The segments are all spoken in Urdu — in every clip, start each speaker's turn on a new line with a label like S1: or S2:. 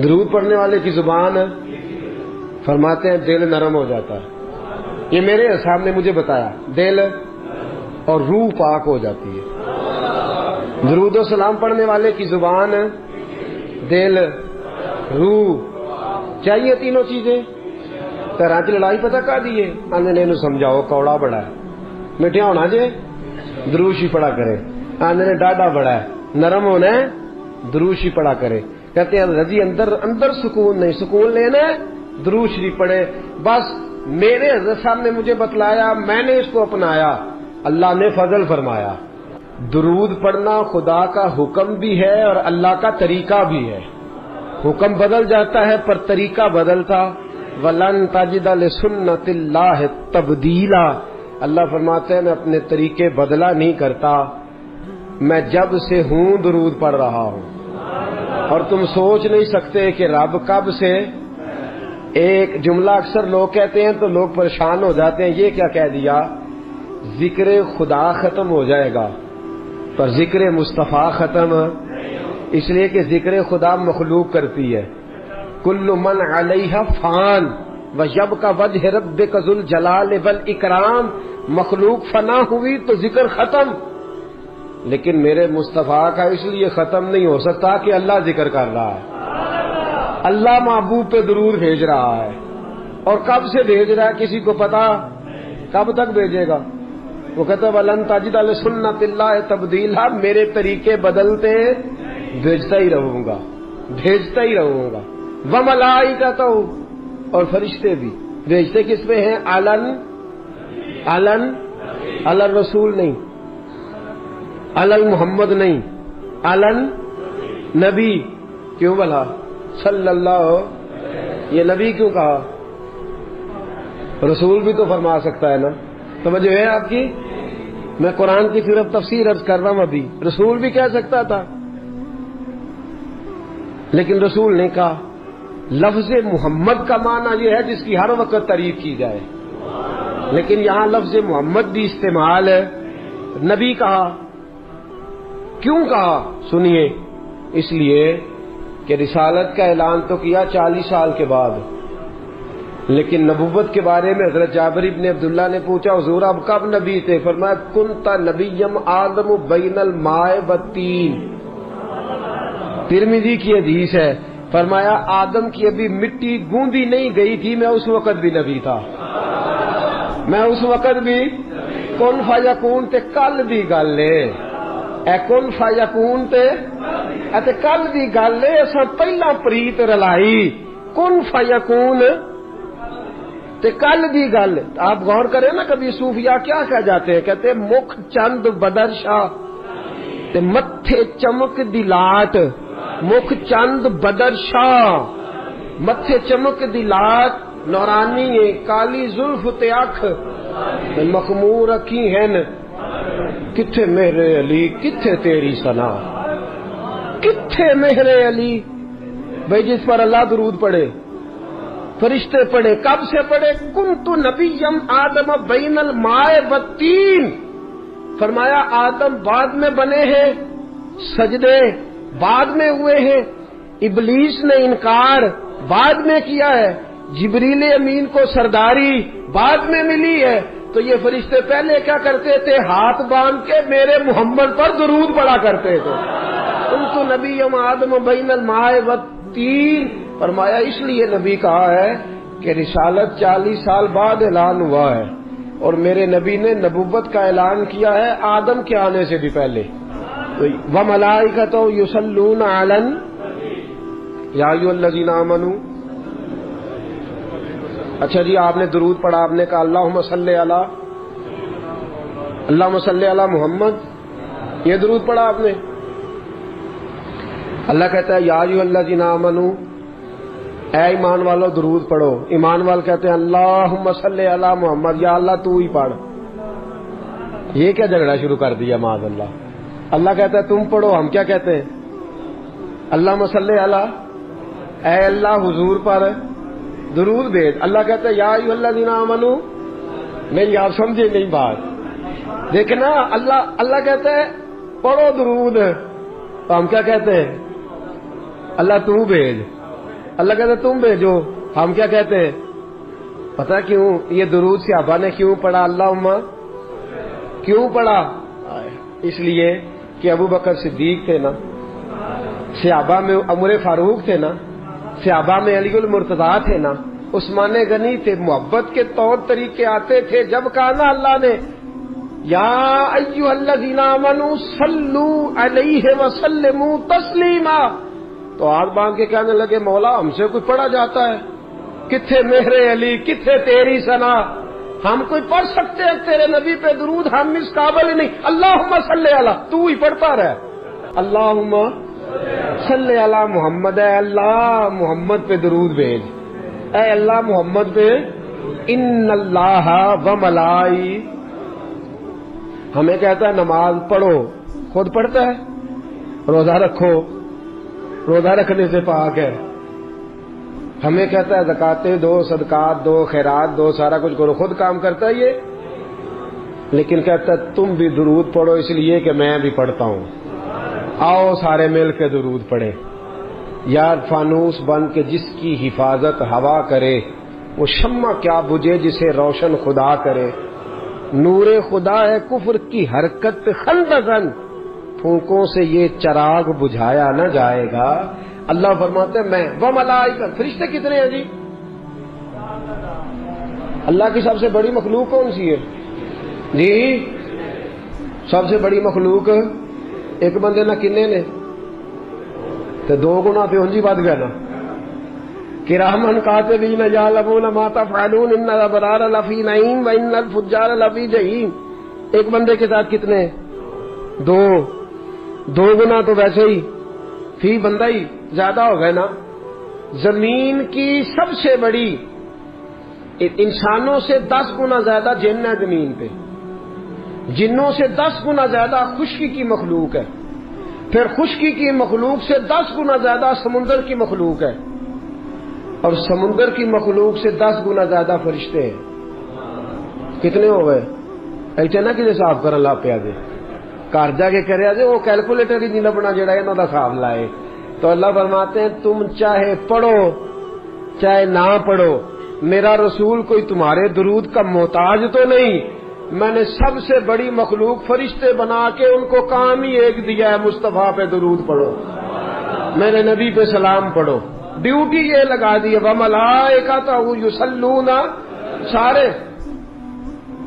S1: درود پڑھنے والے کی زبان فرماتے ہیں دل نرم ہو جاتا ہے. یہ میرے صاحب نے مجھے بتایا, دل اور روح پاک ہو جاتی ہے. درود و سلام پڑھنے والے کی زبان, دل, روح, چاہیے تینوں چیزیں. تیرا کی لڑائی پتہ کا دیے آندے نے سمجھاؤ کوڑا بڑا ہے, میٹھا ہونا جے دروشی پڑا کرے. آندے نے ڈاڈا بڑا ہے, نرم ہونا ہے دروشی پڑا کرے. کہتے ہیں رضی اندر سکون نہیں, سکون لینا ہے درود شریف پڑھے. بس میرے حضرت صاحب نے مجھے بتلایا, میں نے اس کو اپنایا, اللہ نے فضل فرمایا. درود پڑھنا خدا کا حکم بھی ہے اور اللہ کا طریقہ بھی ہے. حکم بدل جاتا ہے پر طریقہ بدلتا. وَلَن تَجِدَ لِسُنَّتِ اللَّهِ تَبْدِيلًا. اللہ فرماتے ہیں میں اپنے طریقے بدلا نہیں کرتا, میں جب سے ہوں درود پڑھ رہا ہوں. اور تم سوچ نہیں سکتے کہ رب کب سے. ایک جملہ اکثر لوگ کہتے ہیں تو لوگ پریشان ہو جاتے ہیں, یہ کیا کہہ دیا, ذکر خدا ختم ہو جائے گا پر ذکر مصطفیٰ ختم, اس لیے کہ ذکر خدا مخلوق کرتی ہے. کل من علیہ فان ویبقی وجہ ربک ذو الجلال والاکرام. مخلوق فنا ہوئی تو ذکر ختم, لیکن میرے مصطفیٰ کا اس لیے ختم نہیں ہو سکتا کہ اللہ ذکر کر رہا ہے. اللہ محبوب پہ درود بھیج رہا ہے, اور کب سے بھیج رہا ہے کسی کو پتا, کب تک بھیجے گا. وہ کہتا ہے وَلَن تَجِدَ لِسُنَّتِ اللَّهِ تَبْدِيلًا. میرے طریقے بدلتے ہیں, بھیجتا ہی رہوں گا, بھیجتا ہی رہوں گا. وَمَلَائِكَتُهُ, اور فرشتے بھی بھیجتے کس پہ ہیں, علن رسول نہیں, علن محمد نہیں, علن نبی. کیوں بلا صلی اللہ, یہ نبی کیوں کہا, رسول بھی تو فرما سکتا ہے نا. توجہ ہے آپ کی, میں قرآن کی صرف تفسیر عرض کر رہا ہوں. ابھی رسول بھی کہہ سکتا تھا لیکن رسول نے کہا. لفظ محمد کا معنی یہ ہے جس کی ہر وقت تعریف کی جائے, لیکن یہاں لفظ محمد بھی استعمال ہے. نبی کہا, کیوں کہا سنیے, اس لیے کہ رسالت کا اعلان تو کیا 40 سال کے بعد, لیکن نبوت کے بارے میں حضرت جابر ابن عبداللہ نے پوچھا حضور آپ کب نبی تھے؟ فرمایا کنت نبیم آدم بین الماء والطین. ترمذی کی حدیث ہے, فرمایا آدم کی ابھی مٹی گوندی نہیں گئی تھی, میں اس وقت بھی نبی تھا. میں اس وقت بھی کن فیکون تے کل دی گل ہے, اے کن فیکون تے کل دی گل ہے. اساں پہلا پریت رلائی کن فیکون تے کل دی گل. آپ غور کریں نا, کبھی صوفیاء کیا کہہ جاتے ہیں, کہتے ہیں مکھ چند بدر شاہ تے متھے چمک دی لاٹ. مکھ چند بدر شاہ, متھے چمک دی لاٹ, نورانی ہے کالی زلف تے اکھ مخمور اکھی ہیں. کتھے میرے علی کتھے تیری ثنا, کتھے میرے علی. بھائی جس پر اللہ درود پڑھے, فرشتے پڑھے, کب سے پڑھے, کنت نبیم آدم بین الماء والطین. فرمایا آدم بعد میں بنے ہیں, سجدے بعد میں ہوئے ہیں, ابلیس نے انکار بعد میں کیا ہے, جبریل امین کو سرداری بعد میں ملی ہے. تو یہ فرشتے پہلے کیا کرتے تھے, ہاتھ باندھ کے میرے محمد پر درود پڑا کرتے تھے. کنت نبیم آدم بین الماء والطین. فرمایا اس لیے نبی کہا ہے کہ رسالت 40 سال بعد اعلان ہوا ہے, اور میرے نبی نے نبوت کا اعلان کیا ہے آدم کے آنے سے بھی پہلے. وَمَلَائِكَتُهُ يُصَلُّونَ عَلَى يَا أَيُّهَا الَّذِينَ آمَنُوا. اچھا جی, آپ نے درود پڑھا, آپ نے کہا اللہم صلی علی محمد, یہ درود پڑھا آپ نے. اللہ کہتا ہے یا ایھا الذین آمنوا, اے ایمان والو درود پڑھو. ایمان وال کہتے ہیں اللہم صلی علی محمد, یا اللہ تو ہی پڑھ. یہ کیا جھگڑا شروع کر دیا معاذ اللہ. اللہ کہتا ہے تم پڑھو, ہم کیا کہتے ہیں اللہم صلی علی, اے اللہ حضور پر درود بھیج. اللہ کہتا ہے یا ایھا الذین آمنوا. میری آپ سمجھے نہیں بات, دیکھنا اللہ کہتا ہے پڑھو درود, تو ہم کیا کہتے ہیں اللہ تو بھیج. اللہ کہتا تم بھیجو. ہم کیا کہتے ہیں پتہ کیوں؟ یہ درود صحابہ نے کیوں پڑھا؟ اللہم کیوں پڑھا؟ اس لیے کہ ابو بکر صدیق تھے نا، صحابہ میں عمر فاروق تھے نا، صحابہ میں علی المرتضیٰ تھے نا، عثمان غنی تھے. محبت کے طور طریقے آتے تھے. جب کہا نا اللہ نے یا ایھا الذین آمنوا صلوا علیہ وسلموا تسلیما، تو ہاتھ باندھ کے کہنے لگے مولا ہم سے کوئی پڑھا جاتا ہے؟ کتھے مہر علی، کتھے تیری ثنا؟ ہم کوئی پڑھ سکتے ہیں تیرے نبی پہ درود؟ ہم اس قابل ہی نہیں. اللہم صلی علی، تو ہی پڑھتا رہ. اللہم صلی علی محمد، اے اللہ محمد پہ درود بھیج. اے اللہ محمد پہ. ان اللہ و ملائی، ہمیں کہتا ہے نماز پڑھو، خود پڑھتا ہے. روزہ رکھو، روزہ رکھنے سے پاک ہے. ہمیں کہتا ہے زکاتیں دو، صدقات دو، خیرات دو، سارا کچھ کرو، خود کام کرتا ہے یہ. لیکن کہتا ہے تم بھی درود پڑھو اس لیے کہ میں بھی پڑھتا ہوں. آؤ سارے مل کے درود پڑھے. یار فانوس بن کے جس کی حفاظت ہوا کرے، وہ شمع کیا بجھے جسے روشن خدا کرے. نور خدا ہے کفر کی حرکت خندقن، پھونکوں سے یہ چراغ بجھایا نہ جائے گا. اللہ فرماتے ہیں میں وہ ملائکہ. فرشتے کتنے ہیں جی؟ اللہ کی سب سے بڑی مخلوق کون سی ہے جی؟ سب سے بڑی مخلوق ایک بندے نہ کنے نے تو دو گنا پہ انجی بات گیا نا. کرامن کاتبین یعلمون ما تفعلون ان الابرار لفی نعیم وان الفجار لفی جحیم. ایک بندے کے ساتھ کتنے؟ دو گنا تو ویسے ہی فی بندہ ہی زیادہ ہو گئے نا. زمین کی سب سے بڑی، انسانوں سے 10 گنا زیادہ جن ہے زمین پہ، جنوں سے 10 گنا زیادہ خشکی کی مخلوق ہے، پھر خشکی کی مخلوق سے 10 گنا زیادہ سمندر کی مخلوق ہے، اور سمندر کی مخلوق سے 10 گنا زیادہ فرشتے ہیں. کتنے ہو گئے؟ ایسے نہ کہ حساب کر اللہ پیا دے گھر جا کے کرے جائے وہ کیلکولیٹر ہی نہیں لبنا جڑا انہوں کا حساب لائے. تو اللہ فرماتے ہیں تم چاہے پڑھو چاہے نہ پڑھو، میرا رسول کوئی تمہارے درود کا محتاج تو نہیں. میں نے سب سے بڑی مخلوق فرشتے بنا کے ان کو کام ہی ایک دیا ہے، مصطفیٰ پہ درود پڑھو، میرے نبی پہ سلام پڑھو. ڈیوٹی یہ لگا دی ہے وَمَلَائِکَتُهُ يُصَلُّونَ. سارے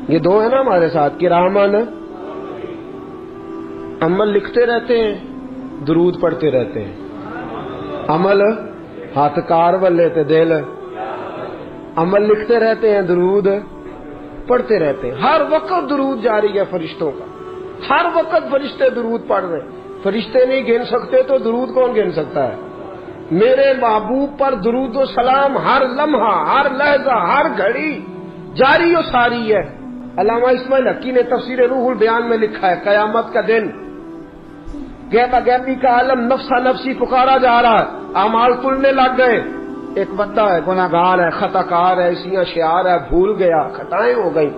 S1: یہ دو ہیں نا ہمارے ساتھ، کرامن عمل لکھتے رہتے ہیں، درود پڑھتے رہتے ہیں. عمل ہاتھ کار والے تے دل، عمل لکھتے رہتے ہیں، درود پڑھتے رہتے ہیں. ہر وقت درود جاری ہے فرشتوں کا، ہر وقت فرشتے درود پڑھ رہے ہیں. فرشتے نہیں گن سکتے تو درود کون گن سکتا ہے؟ میرے محبوب پر درود و سلام ہر لمحہ، ہر لہجہ، ہر گھڑی جاری و ساری ہے. علامہ اسماعیل حقی نے تفسیر روح البیان میں لکھا ہے قیامت کا دن غیبہ غیبی کا عالم نفسا نفسی پکارا جا رہا ہے، اعمال تلنے لگ گئے. ایک بندہ ہے گناہگار ہے، خطا کار ہے، اسیاں شعار ہے، بھول گیا، خطائیں ہو گئی،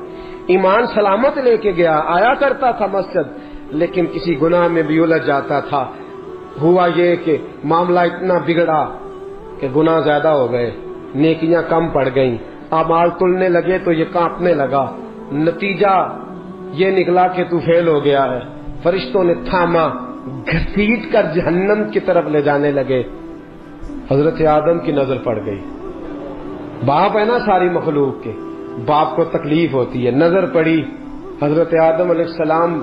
S1: ایمان سلامت لے کے گیا، آیا کرتا تھا مسجد لیکن کسی گناہ میں بھی الجھ جاتا تھا. ہوا یہ کہ معاملہ اتنا بگڑا کہ گناہ زیادہ ہو گئے، نیکیاں کم پڑ گئیں، اعمال تلنے لگے تو یہ کانپنے لگا. نتیجہ یہ نکلا کہ تو فیل ہو گیا ہے. فرشتوں نے تھاما، گھسیٹ کر جہنم کی طرف لے جانے لگے. حضرت آدم کی نظر پڑ گئی. باپ ہے نا ساری مخلوق کے، باپ کو تکلیف ہوتی ہے. نظر پڑی، حضرت آدم علیہ السلام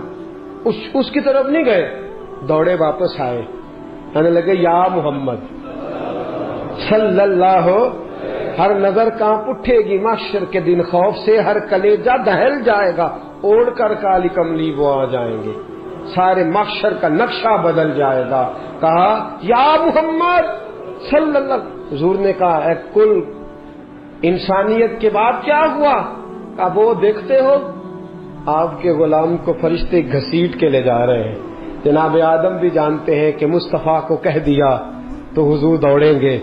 S1: اس کی طرف نہیں گئے، دوڑے واپس آئے، کہنے لگے یا محمد صلی اللہ. ہر نظر کانپ اٹھے گی محشر کے دن خوف سے، ہر کلیجہ دہل جائے گا، اوڑھ کر کالی کملی وہ آ جائیں گے، سارے محشر کا نقشہ بدل جائے گا. کہا یا محمد صلی اللہ. حضور نے کہا اے کل انسانیت کے بعد کیا ہوا؟ کہا وہ دیکھتے ہو آپ کے غلام کو فرشتے گھسیٹ کے لے جا رہے ہیں. جناب آدم بھی جانتے ہیں کہ مصطفیٰ کو کہہ دیا تو حضور دوڑیں گے.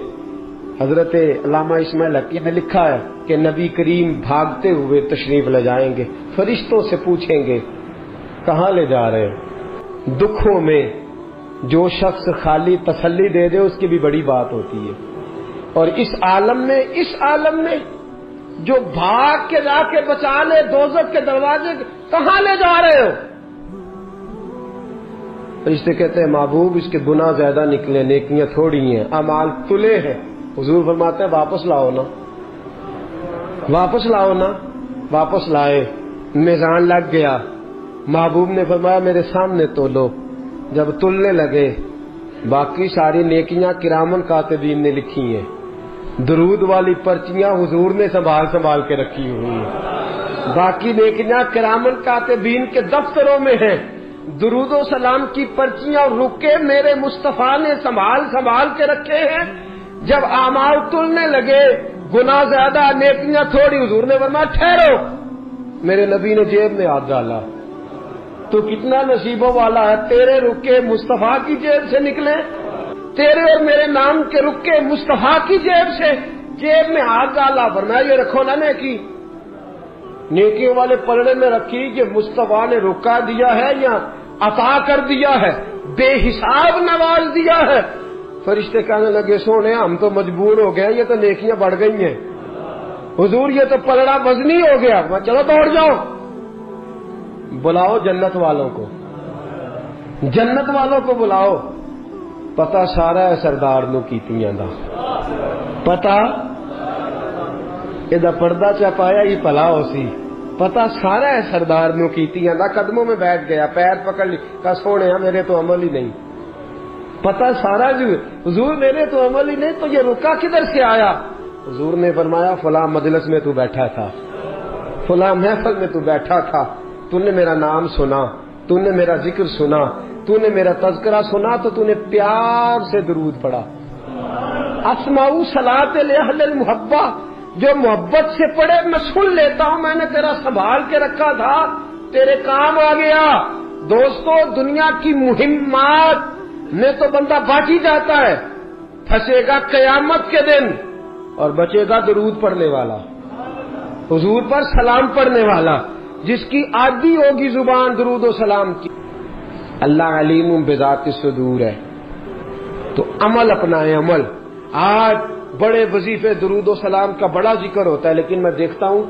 S1: حضرت علامہ اسماعیل حقی نے لکھا ہے کہ نبی کریم بھاگتے ہوئے تشریف لے جائیں گے، فرشتوں سے پوچھیں گے کہاں لے جا رہے ہیں. دکھوں میں جو شخص خالی تسلی دے دے اس کی بھی بڑی بات ہوتی ہے. اور اس عالم میں جو بھاگ کے جا کے بچا لے دوزخ کے دروازے، کہاں لے جا رہے ہو؟ فرشتے کہتے ہیں محبوب اس کے گناہ زیادہ نکلے، نیکیاں تھوڑی ہیں، اعمال تلے ہیں۔ حضور فرماتے ہیں واپس لاؤ نا، واپس لاؤ نا۔ واپس لائے، میزان لگ گیا۔ محبوب نے فرمایا میرے سامنے تولو۔ جب تلنے لگے، باقی ساری نیکیاں کرامن کاتبین نے لکھی ہیں، درود والی پرچیاں حضور نے سنبھال کے رکھی ہوئی ہیں، باقی نیکیاں کرامن کاتبین کے دفتروں میں ہیں۔ درود و سلام کی پرچیاں اور رکے میرے مصطفیٰ نے سنبھال کے رکھے ہیں۔ جب اعمال تلنے لگے، گناہ زیادہ نیکیاں تھوڑی، حضور نے فرمایا ٹھہرو۔ میرے نبی نے جیب میں ہاتھ ڈالا، تو کتنا نصیبوں والا ہے، تیرے رکے مصطفیٰ کی جیب سے نکلے، تیرے اور میرے نام کے رکے مصطفیٰ کی جیب میں ہاتھ ڈالا۔ فرمایا یہ رکھو نا نیکی، نیکیوں والے پلڑے میں رکھی کہ مصطفیٰ نے رکا دیا ہے یا عطا کر دیا ہے، بے حساب نواز دیا ہے۔ فرشتے کہنے لگے سونے ہم تو مجبور ہو گئے، یہ تو نیکیاں بڑھ گئی ہیں حضور، یہ تو پلڑا وزنی ہو گیا۔ چلو دوڑ جاؤ، بلاؤ جنت والوں کو، جنت والوں کو بلاؤ۔ پتہ سارا ہے سردار نو کیتیاں دا، پتہ یہ پردہ چپایا ہی پلا ہو سی، پتہ سارا ہے سردار نو کیتیاں دا۔ قدموں میں بیٹھ گیا، پیر پکڑ لی، کہا سونے میرے تو عمل ہی نہیں، پتہ سارا جو حضور میرے تو عمل ہی نہیں، تو یہ رکا کدھر سے آیا؟ حضور نے فرمایا فلاں مجلس میں تو بیٹھا تھا، فلاں محفل میں تو بیٹھا تھا، تو نے میرا نام سنا، تو نے میرا ذکر سنا، تو نے میرا تذکرہ سنا، تو تو نے پیار سے درود پڑھا۔ اسمعوا صلاۃ اہل المحبہ، جو محبت سے پڑھے میں سن لیتا ہوں، میں نے تیرا سنبھال کے رکھا تھا، تیرے کام آ گیا۔ دوستو دنیا کی مہمات میں تو بندہ بچ ہی جاتا ہے، پھنسے گا قیامت کے دن اور بچے گا درود پڑھنے والا، حضور پر سلام پڑھنے والا، جس کی عادی ہوگی زبان درود و سلام کی۔ اللہ علیم بذات الصدور ہے، تو عمل اپنائیں، عمل۔ آج بڑے وظیفے درود و سلام کا بڑا ذکر ہوتا ہے، لیکن میں دیکھتا ہوں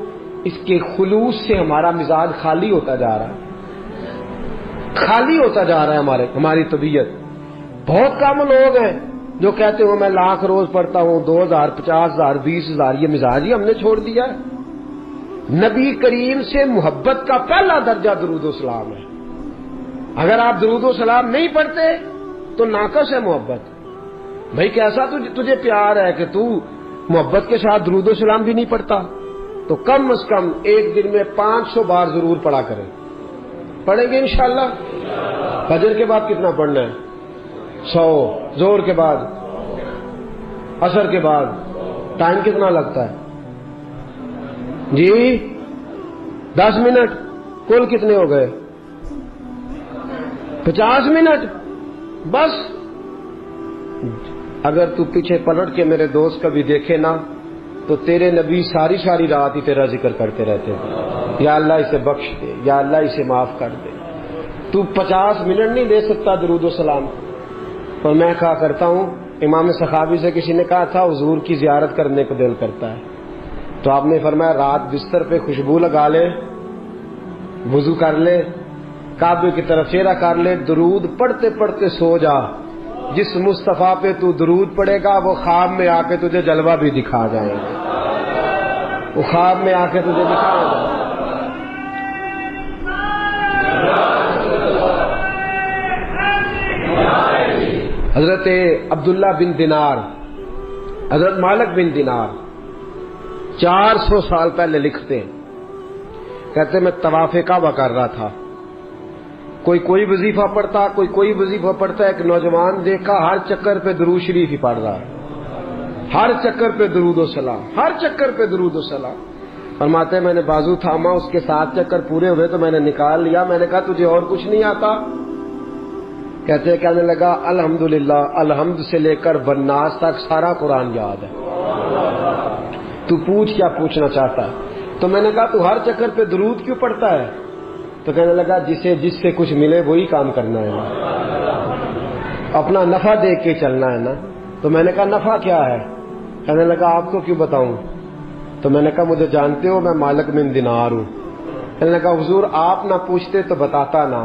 S1: اس کے خلوص سے ہمارا مزاج خالی ہوتا جا رہا ہے، خالی ہوتا جا رہا ہے ہماری طبیعت۔ بہت کم لوگ ہیں جو کہتے ہو میں 1,00,000 روز پڑھتا ہوں، 2,000 50,000 20,000، یہ مزاج ہی ہم نے چھوڑ دیا ہے۔ نبی کریم سے محبت کا پہلا درجہ درود و سلام ہے۔ اگر آپ درود و سلام نہیں پڑھتے تو ناقص ہے محبت۔ بھائی کیسا تجھے پیار ہے کہ تو محبت کے ساتھ درود و سلام بھی نہیں پڑھتا؟ تو کم از کم ایک دن میں 500 بار ضرور پڑھا کریں۔ پڑھیں گے انشاءاللہ؟ فجر کے بعد کتنا پڑھنا ہے؟ 100، زور کے بعد، عصر کے بعد، ٹائم کتنا لگتا ہے جی؟ 10 منٹ، کل کتنے ہو گئے؟ 50 منٹ بس۔ اگر تو پیچھے پلٹ کے میرے دوست کبھی دیکھے نا تو تیرے نبی ساری رات ہی تیرا ذکر کرتے رہتے ہیں، یا اللہ اسے بخش دے، یا اللہ اسے معاف کر دے۔ تو 50 منٹ نہیں دے سکتا درود و سلام۔ اور میں کہا کرتا ہوں، امام سخاوی سے کسی نے کہا تھا حضور کی زیارت کرنے کو دل کرتا ہے، تو آپ نے فرمایا رات بستر پہ خوشبو لگا لے، وضو کر لے، کعبے کی طرف چہرہ کر لے، درود پڑھتے پڑھتے سو جا۔ جس مصطفیٰ پہ تو درود پڑے گا وہ خواب میں آ کے تجھے جلوہ بھی دکھا جائیں گے، وہ خواب میں آ کے تجھے دکھا جائیں گے۔ حضرت عبداللہ بن دینار، حضرت مالک بن دینار 400 سال پہلے لکھتے ہیں، کہتے میں طواف کعبہ کر رہا تھا، کوئی وظیفہ پڑھتا، کوئی وظیفہ پڑھتا، ایک نوجوان دیکھا ہر چکر پہ درود شریف ہی پڑھ رہا ہے، ہر چکر پہ درود و سلام، ہر چکر پہ درود و سلام۔ فرماتے ہیں میں نے بازو تھاما، اس کے 7 چکر پورے ہوئے تو میں نے نکال لیا، میں نے کہا تجھے اور کچھ نہیں آتا؟ کہنے لگا الحمدللہ، الحمد سے لے کر والناس تک سارا قرآن یاد ہے، تو پوچھ کیا پوچھنا چاہتا ہے؟ تو میں نے کہا تو ہر چکر پہ درود کیوں پڑھتا ہے؟ تو کہنے لگا جس سے کچھ ملے وہی کام کرنا ہے نا، اپنا نفع دیکھ کے چلنا ہے نا۔ تو میں نے کہا نفع کیا ہے؟ کہنے لگا آپ کو کیوں بتاؤں؟ تو میں نے کہا مجھے جانتے ہو میں مالک بن دینار ہوں۔ کہنے لگا حضور آپ نہ پوچھتے تو بتاتا نہ،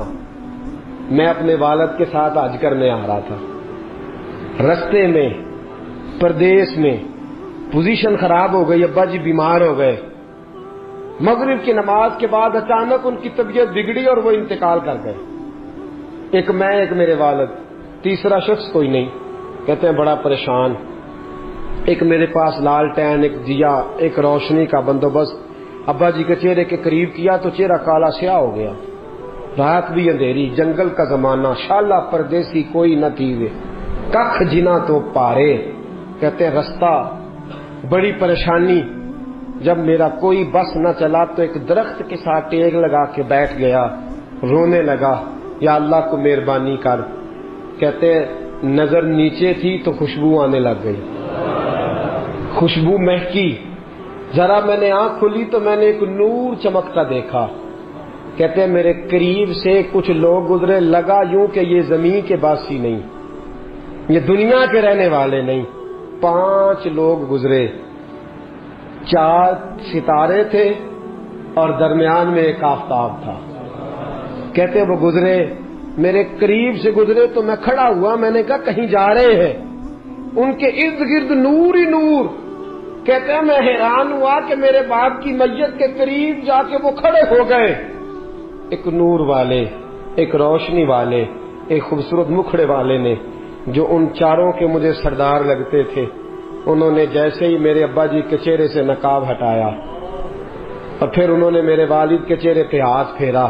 S1: میں اپنے والد کے ساتھ حج کرنے آ رہا تھا، رستے میں پردیس میں پوزیشن خراب ہو گئی، ابا جی بیمار ہو گئے، مغرب کی نماز کے بعد اچانک ان کی طبیعت بگڑی اور وہ انتقال کر گئے، ایک میں ایک میرے والد، تیسرا شخص کوئی نہیں۔ کہتے ہیں بڑا پریشان، ایک میرے پاس لالٹین، ایک دیا، ایک روشنی کا بندوبست ابا جی کے چہرے کے قریب کیا تو چہرہ کالا سیاہ ہو گیا، رات بھی اندھیری، جنگل کا زمانہ، شالا پردیسی کوئی نہ تھی وے کخ جنا تو پارے۔ کہتے ہیں رستہ بڑی پریشانی، جب میرا کوئی بس نہ چلا تو ایک درخت کے ساتھ ٹیک لگا کے بیٹھ گیا، رونے لگا، یا اللہ کو مہربانی کر۔ کہتے ہیں نظر نیچے تھی تو خوشبو آنے لگ گئی، خوشبو مہکی، ذرا میں نے آنکھ کھولی تو میں نے ایک نور چمکتا دیکھا۔ کہتے ہیں میرے قریب سے کچھ لوگ گزرے، لگا یوں کہ یہ زمین کے باسی نہیں، یہ دنیا کے رہنے والے نہیں۔ 5 لوگ گزرے، 4 ستارے تھے اور درمیان میں ایک آفتاب تھا۔ کہتے ہیں وہ گزرے، میرے قریب سے گزرے تو میں کھڑا ہوا، میں نے کہا کہیں جا رہے ہیں، ان کے ارد گرد نور ہی نور۔ کہتے ہیں میں حیران ہوا کہ میرے باپ کی میت کے قریب جا کے وہ کھڑے ہو گئے، ایک نور والے، ایک روشنی والے، ایک خوبصورت مکھڑے والے نے، جو ان 4 کے مجھے سردار لگتے تھے، انہوں نے جیسے ہی میرے ابا جی کے چہرے سے نقاب ہٹایا اور پھر انہوں نے میرے والد کے چہرے پہ ہاتھ پھیرا،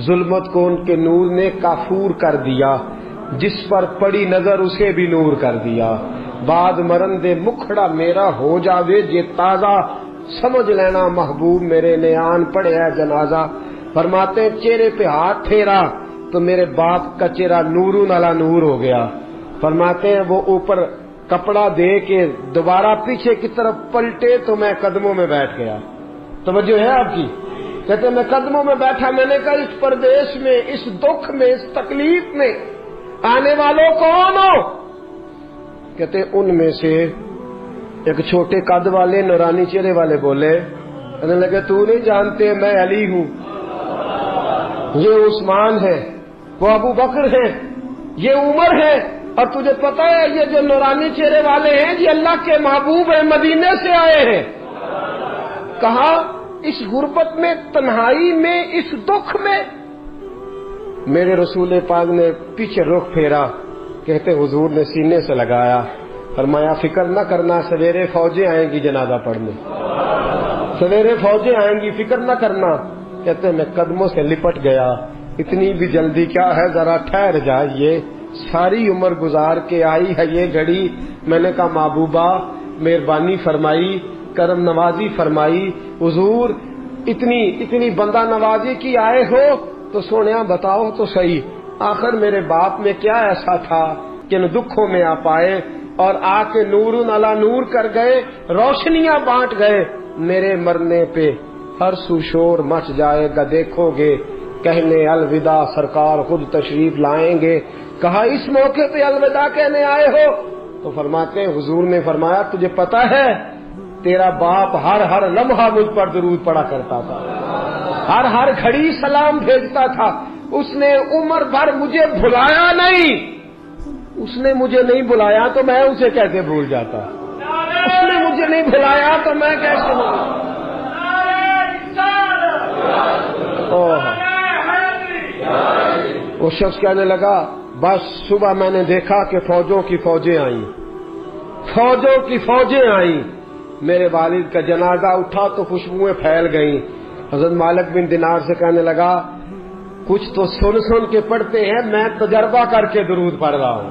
S1: ظلمت کو ان کے نور نے کافور کر دیا، جس پر پڑی نظر اسے بھی نور کر دیا۔ بعد مرن دے مکھڑا میرا ہو جاوے جے تازہ، سمجھ لینا محبوب میرے نے آن پڑے ہے جنازہ۔ فرماتے ہیں چہرے پہ ہاتھ پھیرا تو میرے باپ کا چہرہ نورون علی نور ہو گیا۔ فرماتے ہیں وہ اوپر کپڑا دے کے دوبارہ پیچھے کی طرف پلٹے تو میں قدموں میں بیٹھ گیا۔ توجہ ہے آپ کی؟ کہتے ہیں میں قدموں میں بیٹھا، میں نے کہا اس پردیش میں، اس دکھ میں، اس تکلیف میں آنے والوں کون ہو؟ کہتے ہیں ان میں سے ایک چھوٹے قد والے نورانی چہرے والے بولے، کہنے لگے تو نہیں جانتے میں علی ہوں، یہ عثمان ہے، وہ ابو بکر ہے، یہ عمر ہے، اور تجھے پتا ہے یہ جو نورانی چہرے والے ہیں یہ اللہ کے محبوب ہیں، مدینے سے آئے ہیں۔ کہا اس غربت میں، تنہائی میں، اس دکھ میں میرے رسول پاک نے پیچھے رخ پھیرا، کہتے حضور نے سینے سے لگایا، فرمایا فکر نہ کرنا، سویرے فوجیں آئیں گی جنازہ پڑھنے، سویرے فوجیں آئیں گی، فکر نہ کرنا۔ کہتے میں قدموں سے لپٹ گیا، اتنی بھی جلدی کیا ہے، ذرا ٹھہر جائیے، ساری عمر گزار کے آئی ہے یہ گھڑی۔ میں نے کہا محبوبہ مہربانی فرمائی، کرم نوازی فرمائی، حضور اتنی بندہ نوازی کی آئے ہو تو سونیا بتاؤ تو صحیح، آخر میرے باپ میں کیا ایسا تھا کہ ان دکھوں میں آپ آئے اور آ کے نور علی نور کر گئے، روشنیاں بانٹ گئے۔ میرے مرنے پہ ہر سو شور مچ جائے گا، دیکھو گے کہنے الوداع سرکار خود تشریف لائیں گے۔ کہا اس موقع پہ الوداع کہنے آئے ہو؟ تو فرماتے ہیں حضور نے فرمایا تجھے پتا ہے تیرا باپ ہر لمحہ مجھ پر درود پڑا کرتا تھا، ہر گھڑی سلام بھیجتا تھا، اس نے عمر بھر مجھے بھلایا نہیں، اس نے مجھے نہیں بلایا تو میں اسے کیسے بھول جاتا، اس نے مجھے نہیں بلایا تو میں کیسے بھول۔ وہ شخص کہنے لگا بس صبح میں نے دیکھا کہ فوجوں کی فوجیں آئیں، فوجوں کی فوجیں آئیں، میرے والد کا جنازہ اٹھا تو خوشبوئیں پھیل گئیں۔ حضرت مالک بن دینار سے کہنے لگا کچھ تو سن کے پڑھتے ہیں، میں تجربہ کر کے درود پڑھ رہا ہوں،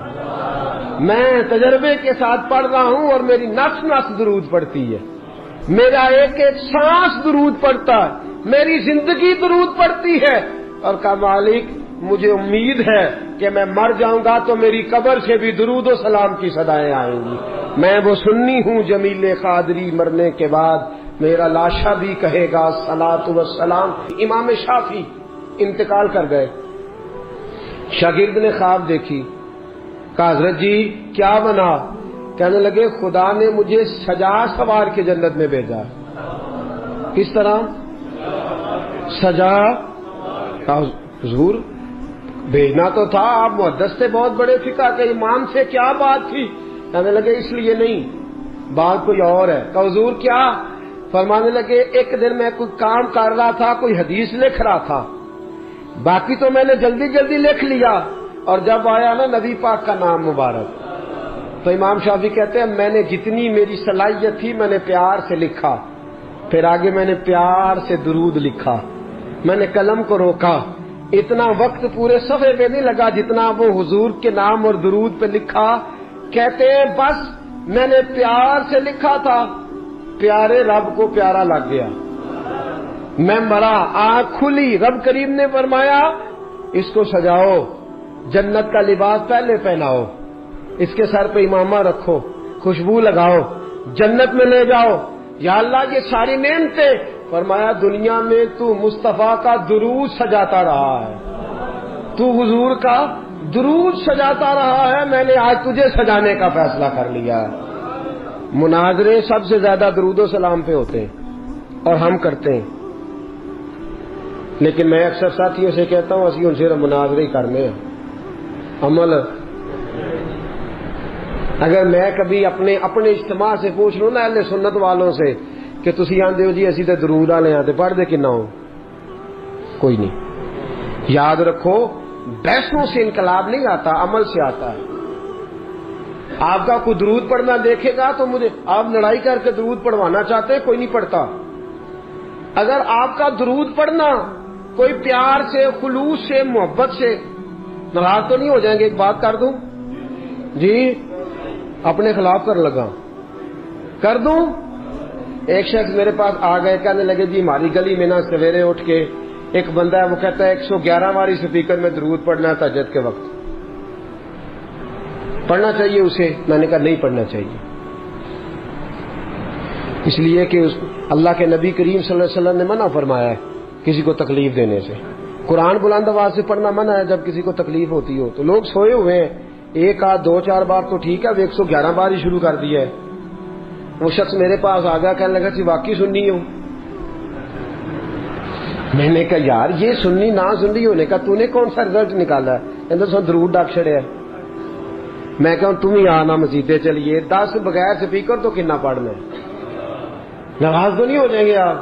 S1: میں تجربے کے ساتھ پڑھ رہا ہوں اور میری نفس درود پڑھتی ہے، میرا ایک ایک سانس درود پڑتا ہے، میری زندگی درود پڑتی ہے۔ اور کہا مالک مجھے امید ہے کہ میں مر جاؤں گا تو میری قبر سے بھی درود و سلام کی صدائیں آئیں گی، میں وہ سنی ہوں جمیل قادری، مرنے کے بعد میرا لاشا بھی کہے گا صلاۃ و سلام۔ امام شافعی انتقال کر گئے، شاگرد نے خواب دیکھی، کہا حضرت جی کیا بنا؟ کہنے لگے خدا نے مجھے سجا سوار کے جنت میں بھیجا. کس طرح سجا؟ حضور بھیجنا تو تھا، آپ محدث تھے، بہت بڑے فقہ کے امام سے، کیا بات تھی؟ کہنے لگے اس لیے نہیں، بات کوئی اور ہے. کہ حضور کیا؟ فرمانے لگے ایک دن میں کوئی کام کر رہا تھا، کوئی حدیث لکھ رہا تھا، باقی تو میں نے جلدی جلدی لکھ لیا، اور جب آیا نا نبی پاک کا نام مبارک، تو امام شافعی کہتے ہیں میں نے جتنی میری صلاحیت تھی میں نے پیار سے لکھا، پھر آگے میں نے پیار سے درود لکھا، میں نے قلم کو روکا، اتنا وقت پورے صفحے پہ نہیں لگا جتنا وہ حضور کے نام اور درود پہ لکھا. کہتے ہیں بس میں نے پیار سے لکھا تھا، پیارے رب کو پیارا لگ گیا، میں مرا، آنکھ کھلی، رب کریم نے فرمایا اس کو سجاؤ، جنت کا لباس پہلے پہناؤ، اس کے سر پہ امامہ رکھو، خوشبو لگاؤ، جنت میں لے جاؤ. یا اللہ یہ ساری نعمتیں، فرمایا دنیا میں تو مصطفیٰ کا درود سجاتا رہا ہے، تو حضور کا درود سجاتا رہا ہے، میں نے آج تجھے سجانے کا فیصلہ کر لیا. مناظرے سب سے زیادہ درود و سلام پہ ہوتے ہیں اور ہم کرتے ہیں، لیکن میں اکثر ساتھیوں سے کہتا ہوں اسی ان سے مناظرے ہی کرنے ہیں. عمل اگر میں کبھی اپنے اجتماع سے پوچھ لوں نا اہل سنت والوں سے کہ تسی آندے ہو جی اسی تے درود والے آتے پڑھ دے کنا ہو، کوئی نہیں. یاد رکھو بحثوں سے انقلاب نہیں آتا، عمل سے آتا ہے. آپ کا کوئی درود پڑھنا دیکھے گا تو مجھے آپ لڑائی کر کے درود پڑھوانا چاہتے ہیں، کوئی نہیں پڑھتا. اگر آپ کا درود پڑھنا کوئی پیار سے، خلوص سے، محبت سے، ناراض تو نہیں ہو جائیں گے؟ ایک بات کر دوں جی، اپنے خلاف کر لگا کر دوں. ایک شخص میرے پاس آ گئے، کہنے لگے جی ہماری گلی میں نا سویرے اٹھ کے ایک بندہ ہے وہ کہتا ہے 111 باری سپیکر میں درود پڑھنا ہے تہجد کے وقت، پڑھنا چاہیے اسے؟ میں نے کہا نہیں پڑھنا چاہیے، اس لیے کہ اللہ کے نبی کریم صلی اللہ علیہ وسلم نے منع فرمایا ہے کسی کو تکلیف دینے سے. قرآن بلند آواز سے پڑھنا منع ہے جب کسی کو تکلیف ہوتی ہو. تو لوگ سوئے ہوئے ہیں، ایک آدھ 2-4 بار تو ٹھیک ہے، اب 111 بار ہی شروع کر دیا ہے. وہ شخص میرے پاس آ گیا، کہنے لگا جی واقعی سننی ہوں. میں نے کہا یار یہ سننی نہ سننی ہونے کا تو نے کون سا رزلٹ نکالا ہے؟ اندر سو درود ڈاک چھڑیا ہے. میں کہوں تم ہی آنا مسجدیں چلیے، 10 بغیر سپیکر تو کنا پڑھنا ہے؟ ناراض تو نہیں ہو جائیں گے آپ؟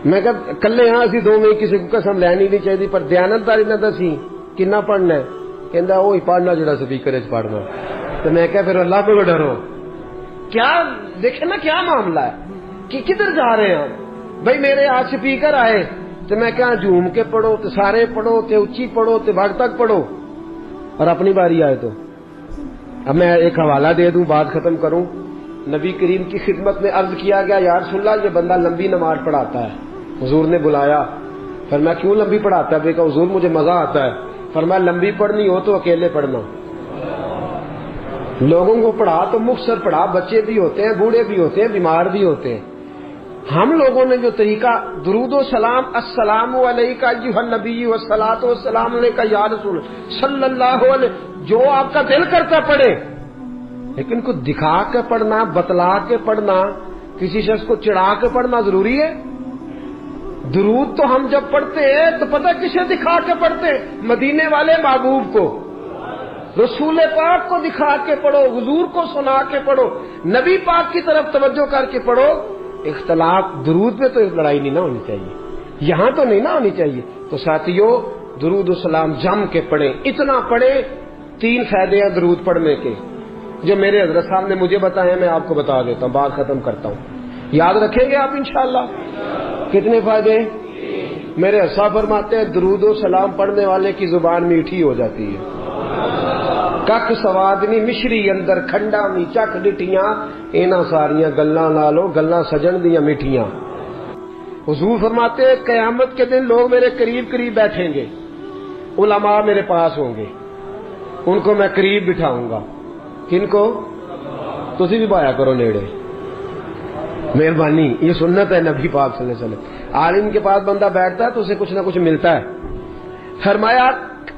S1: میں کہا کلے ہاں اسی دو میں کسی کو قسم لینی نہیں چاہیے، پر دیانتداری نہ دسی کنا پڑھنا ہے؟ کہندا وہی پڑھنا جڑا سپیکر وچ پڑھنا. تو میں کہا پھر اللہ کو ڈرو. کیا دیکھیں نا کیا معاملہ ہے کہ کدھر جا رہے ہیں بھائی. میرے ہاتھ سپیکر آئے تو میں کہا جھوم کے پڑھو، تو سارے پڑھو، تے اچھی پڑھو، تے بھگ تک پڑھو، اور اپنی باری آئے تو. اب میں ایک حوالہ دے دوں، بات ختم کروں. نبی کریم کی خدمت میں عرض کیا گیا یا رسول اللہ یہ بندہ لمبی نماز پڑھاتا ہے. حضور نے بلایا، فرمایا کیوں لمبی پڑھاتا ہے؟ میں کہا حضور مجھے مزہ آتا ہے. فرمایا لمبی پڑھنی ہو تو اکیلے پڑھنا، لوگوں کو پڑھا تو مختصر پڑھا، بچے بھی ہوتے ہیں، بوڑھے بھی ہوتے ہیں، بیمار بھی ہوتے ہیں. ہم لوگوں نے جو طریقہ درود و سلام، السلام علیکہ ایھا النبی والصلاۃ والسلام علیکہ یا رسول صلی اللہ علیہ، جو آپ کا دل کرتا پڑھے، لیکن کو دکھا کے پڑھنا، بتلا کے پڑھنا، کسی شخص کو چڑھا کے پڑھنا ضروری ہے؟ درود تو ہم جب پڑھتے ہیں تو پتہ کسے دکھا کے پڑھتے؟ مدینے والے محبوب کو، رسول پاک کو دکھا کے پڑھو، حضور کو سنا کے پڑھو، نبی پاک کی طرف توجہ کر کے پڑھو. اختلاف درود میں تو لڑائی نہیں نہ ہونی چاہیے، یہاں تو نہیں نہ ہونی چاہیے. تو ساتھیو درود و سلام جم کے پڑھیں، اتنا پڑھیں. 3 فائدے ہیں درود پڑھنے کے جو میرے حضرت صاحب نے مجھے بتایا، میں آپ کو بتا دیتا ہوں، بات ختم کرتا ہوں. یاد رکھیں گے آپ انشاءاللہ؟ کتنے فائدے؟ میرے صاحب فرماتے ہیں درود و سلام پڑھنے والے کی زبان میٹھی ہو جاتی ہے. کک سوادنی مشری اندر کھنڈا می چک ڈٹیاں، اینا ساریاں گلاں نالو گلاں سجن دیاں میٹھیاں. حضور فرماتے ہیں قیامت کے دن لوگ میرے قریب قریب بیٹھیں گے، علماء میرے پاس ہوں گے، ان کو میں قریب بٹھاؤں گا. کن کو؟ تسی بھی پایا کرو نیڑے، مہربانی، یہ سنت ہے نبی پاک صلی اللہ علیہ وسلم. عالم کے پاس بندہ بیٹھتا ہے تو اسے کچھ نہ کچھ ملتا ہے. فرمایا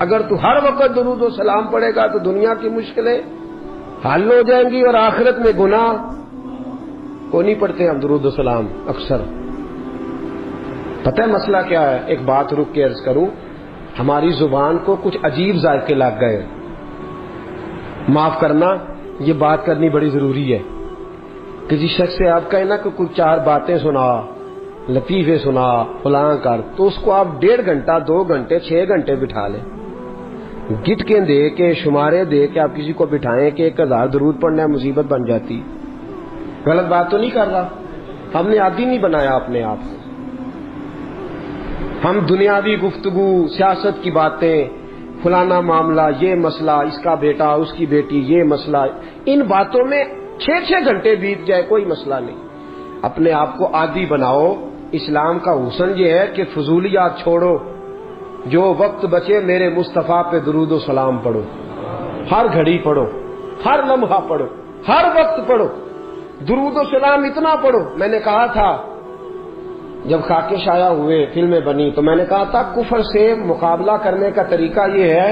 S1: اگر تو ہر وقت درود و سلام پڑھے گا تو دنیا کی مشکلیں حل ہو جائیں گی اور آخرت میں گناہ کو نہیں پڑھتے ہم درود و سلام اکثر. پتہ ہے مسئلہ کیا ہے؟ ایک بات رک کے عرض کروں. ہماری زبان کو کچھ عجیب ذائقے لگ گئے. معاف کرنا، یہ بات کرنی بڑی ضروری ہے. کسی شخص سے آپ کہیں نا کہ کوئی 4 باتیں سنا، لطیفے سنا، فلاں کر، تو اس کو آپ 1.5 گھنٹہ 2 گھنٹے 6 گھنٹے بٹھا لیں. گٹ کے دے کے شمارے دے کے آپ کسی کو بٹھائیں کہ 1000 درود پڑھنا مصیبت بن جاتی. غلط بات تو نہیں کر رہا. ہم نے عادی نہیں بنایا اپنے آپ کو. ہم دنیاوی گفتگو، سیاست کی باتیں، فلانا معاملہ، یہ مسئلہ، اس کا بیٹا، اس کی بیٹی، یہ مسئلہ، ان باتوں میں 6 گھنٹے بیت جائے کوئی مسئلہ نہیں. اپنے آپ کو عادی بناؤ. اسلام کا حسن یہ ہے کہ فضولیات چھوڑو. جو وقت بچے میرے مصطفیٰ پہ درود و سلام پڑھو. ہر گھڑی پڑھو، ہر لمحہ پڑھو، ہر وقت پڑھو. درود و سلام اتنا پڑھو. میں نے کہا تھا جب خاکے شائع ہوئے، فلمیں بنی، تو میں نے کہا تھا کفر سے مقابلہ کرنے کا طریقہ یہ ہے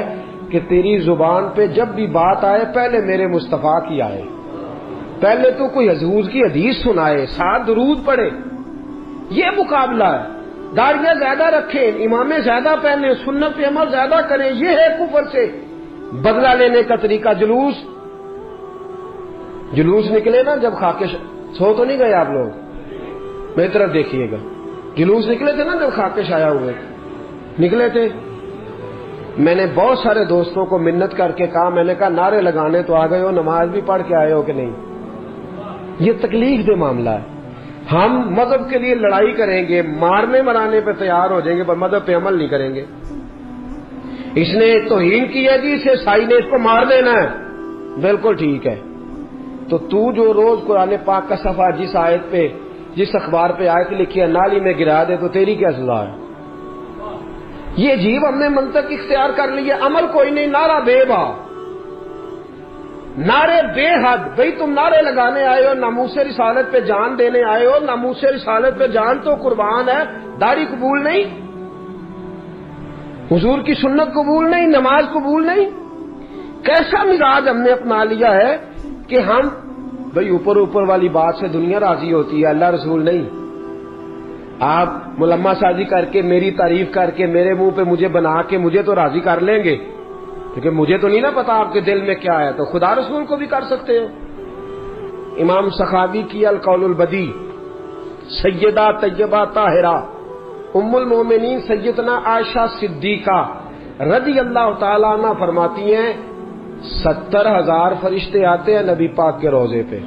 S1: کہ تیری زبان پہ جب بھی بات آئے پہلے میرے مصطفیٰ کی آئے. پہلے تو کوئی حضور کی حدیث سنائے، ساتھ درود پڑھے. یہ مقابلہ ہے. داڑیاں زیادہ رکھیں، امامیں زیادہ پہنے، سنت پہ عمل زیادہ کریں، یہ ہے کفر سے بدلہ لینے کا طریقہ. جلوس نکلے نا جب خاکے سو تو نہیں گئے آپ لوگ؟ میری طرف دیکھیے گا. جلوس نکلے تھے نا جب خاکے شائع ہوئے، نکلے تھے. میں نے بہت سارے دوستوں کو منت کر کے کہا، میں نے کہا نعرے لگانے تو آ گئے ہو، نماز بھی پڑھ کے آئے ہو کہ نہیں؟ یہ تکلیف دہ معاملہ ہے. ہم مذہب کے لیے لڑائی کریں گے، مارنے مرانے پہ تیار ہو جائیں گے، پر مذہب پہ عمل نہیں کریں گے. اس نے توہین کی ہے جی، اسے سائی نے اس کو مار دینا ہے. بالکل ٹھیک ہے. تو جو روز قرآن پاک کا صفحہ جس آیت پہ، جس اخبار پہ آیت لکھی ہے نالی میں گرا دے، تو تیری کیا سزا ہے؟ یہ عجیب ہم نے منطق اختیار کر لی ہے. عمل کوئی نہیں، نعرہ بے با، نعرے بے حد. بھئی تم نعرے لگانے آئے ہو، ناموس رسالت پہ جان دینے آئے ہو. ناموس رسالت پہ جان تو قربان ہے، داڑھی قبول نہیں، حضور کی سنت قبول نہیں، نماز قبول نہیں. کیسا مزاج ہم نے اپنا لیا ہے کہ ہم بھئی اوپر والی بات سے دنیا راضی ہوتی ہے، اللہ رسول نہیں. آپ ملما سازی کر کے، میری تعریف کر کے، میرے منہ پہ مجھے بنا کے مجھے تو راضی کر لیں گے، لیکن مجھے تو نہیں نا پتا آپ کے دل میں کیا ہے. تو خدا رسول کو بھی کر سکتے ہو. امام سخاوی کی القول البدی، سیدہ طیبہ طاہرہ ام المومنین سیدنا عائشہ صدیقہ رضی اللہ تعالیٰ عنہ فرماتی ہیں 70,000 فرشتے آتے ہیں نبی پاک کے روضے پہ.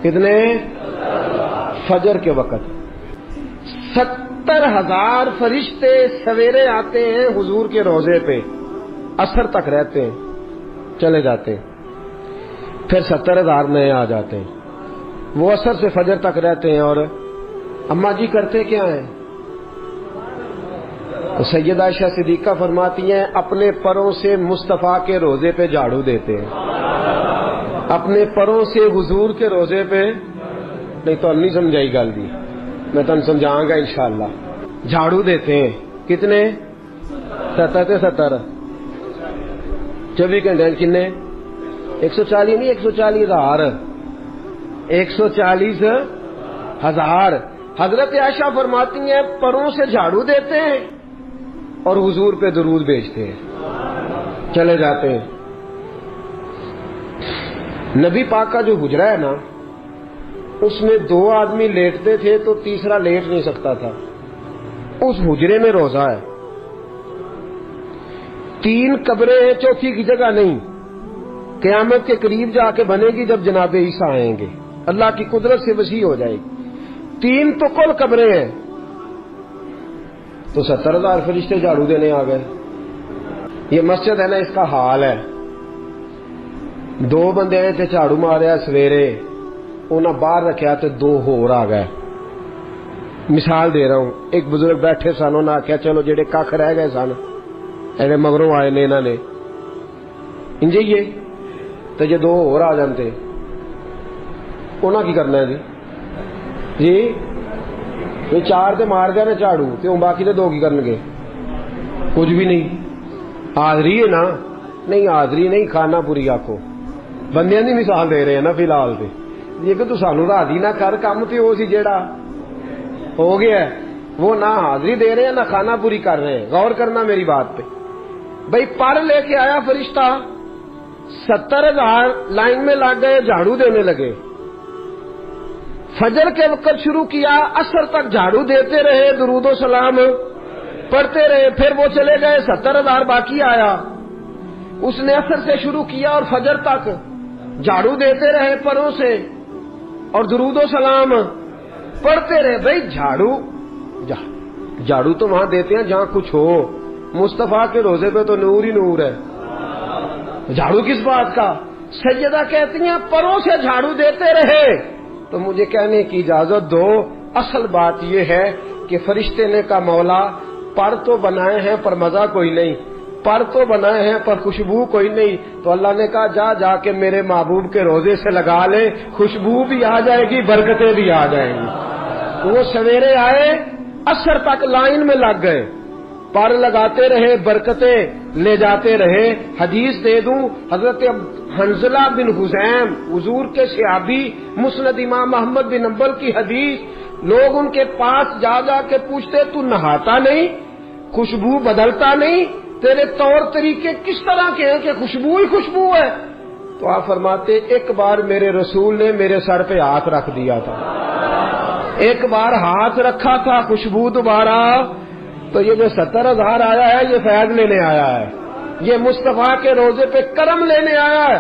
S1: کتنے؟ فجر کے وقت 70,000 فرشتے سویرے آتے ہیں حضور کے روضے پہ، عصر تک رہتے ہیں، چلے جاتے ہیں. پھر 70,000 نئے آ جاتے ہیں. وہ عصر سے فجر تک رہتے ہیں. اور اماں جی کرتے کیا ہیں؟ تو سیدہ عائشہ صدیقہ فرماتی ہیں اپنے پروں سے مصطفیٰ کے روضے پہ جھاڑو دیتے ہیں. اپنے پروں سے حضور کے روضے پہ، نہیں تو نہیں سمجھائی گل دی، میں تم سمجھاؤں گا انشاءاللہ. جھاڑو دیتے ہیں. کتنے؟ 70 24 گھنٹے کتنے؟ 140 نہیں، 140,000. 140,000. حضرت عائشہ فرماتی ہیں پروں سے جھاڑو دیتے ہیں اور حضور پہ درود بھیجتے ہیں، چلے جاتے ہیں. نبی پاک کا جو حجرہ ہے نا، اس میں 2 آدمی لیٹتے تھے تو تیسرا لیٹ نہیں سکتا تھا. اس حجرے میں روزہ ہے، 3 قبریں ہیں، چوتھی کی جگہ نہیں. قیامت کے قریب جا کے بنے گی جب جناب عیسیٰ آئیں گے، اللہ کی قدرت سے وسیع ہو جائے گی. 3 تو کل قبریں ہیں. تو 70,000 فرشتے جھاڑو دینے آ گئے. یہ مسجد ہے نا، اس کا حال ہے. 2 بندے آئے تھے جھاڑو ماریا سویرے، انہیں باہر رکھا تو 2 ہور آ گئے. مثال دے رہا ہوں. ایک بزرگ بیٹھے سن، انہوں نے آخیا چلو جڑے کھ رہ گئے سن ایڈے مگروں آئے نے انہوں نے انجیے تو جی 2 ہور آ جاتے انہاں کی کرنا ہے جی 4 تے مار گئے نا جھاڑو تے باقی تے 2 کی کرن گے؟ کچھ بھی نہیں. حاضری ہے نا, نہیں حاضری نہیں, کھانا پوری آکو. بندیاں دی مثال دے رہے ہیں نا فی الحال تے, یہ کہ تو سانو راضی نہ کر, کام تے وہ سی جیڑا ہو گیا ہے, وہ نہ حاضری دے رہے ہیں نہ کھانا پوری کر رہے ہیں. غور کرنا میری بات پہ. بھائی پر لے کے آیا فرشتہ, 70,000 لائن میں لگ گئے, جھاڑو دینے لگے. فجر کے وقت شروع کیا, عصر تک جھاڑو دیتے رہے, درود و سلام پڑھتے رہے. پھر وہ چلے گئے, 70,000 باقی آیا. اس نے عصر سے شروع کیا اور فجر تک جھاڑو دیتے رہے پروں سے, اور درود و سلام پڑھتے رہے. بھائی جھاڑو تو وہاں دیتے ہیں جہاں کچھ ہو. مصطفیٰ کے روزے پہ تو نور ہی نور ہے, جھاڑو کس بات کا. سیدہ کہتی ہیں پروں سے جھاڑو دیتے رہے. تو مجھے کہنے کی اجازت دو, اصل بات یہ ہے کہ فرشتے نے کہا مولا پر تو بنائے ہیں پر مزہ کوئی نہیں, پر تو بنائے ہیں پر خوشبو کوئی نہیں. تو اللہ نے کہا جا کے میرے محبوب کے روزے سے لگا لے, خوشبو بھی آ جائے گی, برکتیں بھی آ جائیں گی. وہ سویرے آئے, عصر تک لائن میں لگ گئے, پر لگاتے رہے, برکتیں لے جاتے رہے. حدیث دے دوں, حضرت حنظلہ بن حزیم حضور کے صحابی, مسند امام محمد بن حنبل کی حدیث. لوگ ان کے پاس جا کے پوچھتے تو نہاتا نہیں, خوشبو بدلتا نہیں, تیرے طور طریقے کس طرح کے ہیں کہ خوشبو ہی خوشبو ہے. تو آپ فرماتے ایک بار میرے رسول نے میرے سر پہ ہاتھ رکھ دیا تھا, ایک بار ہاتھ رکھا تھا, خوشبو دوبارہ. تو یہ جو 70,000 آیا ہے یہ فیض لینے آیا ہے, یہ مصطفیٰ کے روزے پہ کرم لینے آیا ہے.